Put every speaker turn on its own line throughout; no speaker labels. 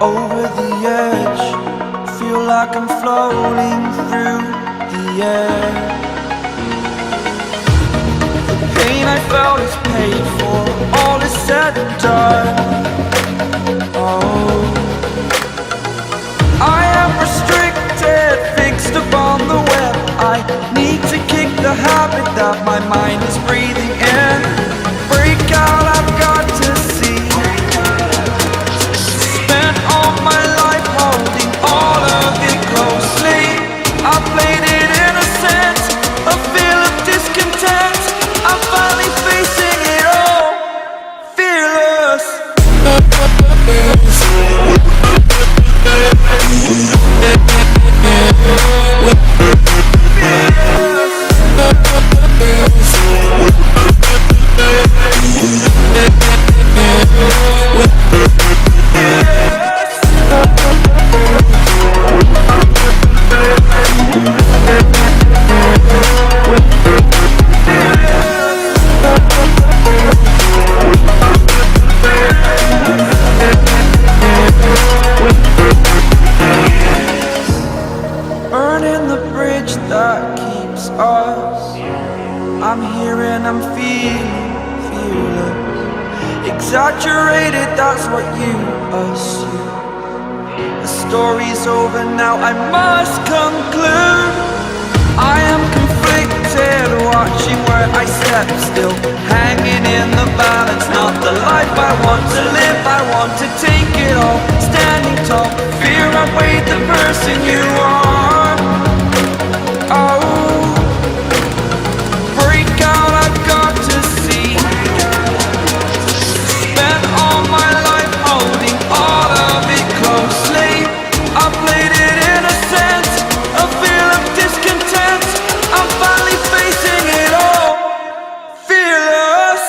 Over the edge, feel like I'm floating through the air. The pain I felt is paid for, all is said and done. Oh, I am restricted, fixed upon the web. I need to kick the habit that my mind is breathing in. Break out, I've got to see. My life holding all of it closely. I played it innocent, a feel of discontent. I'm finally facing it all, fearless. Burning the bridge that keeps us. I'm here and I'm feeling fearless. Exaggerated, that's what you assume. The story's over now, I must conclude. I am conflicted, watching where I step still, hanging in the balance. Not the life I want to live, I want to take it all. Standing tall, fear outweighed the person you are. Oh, break out, I've got to see. Spent all my life holding all of it closely. I played it innocent, a feel of discontent. I'm finally facing it all, fearless.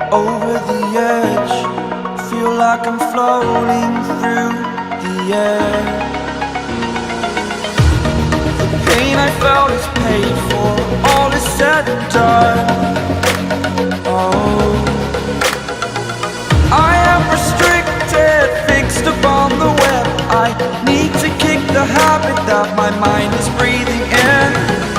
Over the edge, feel like I'm floating through the air. The pain I felt is paid for, all is said and done. Oh, I am restricted, fixed upon the web. I need to kick the habit that my mind is breathing in.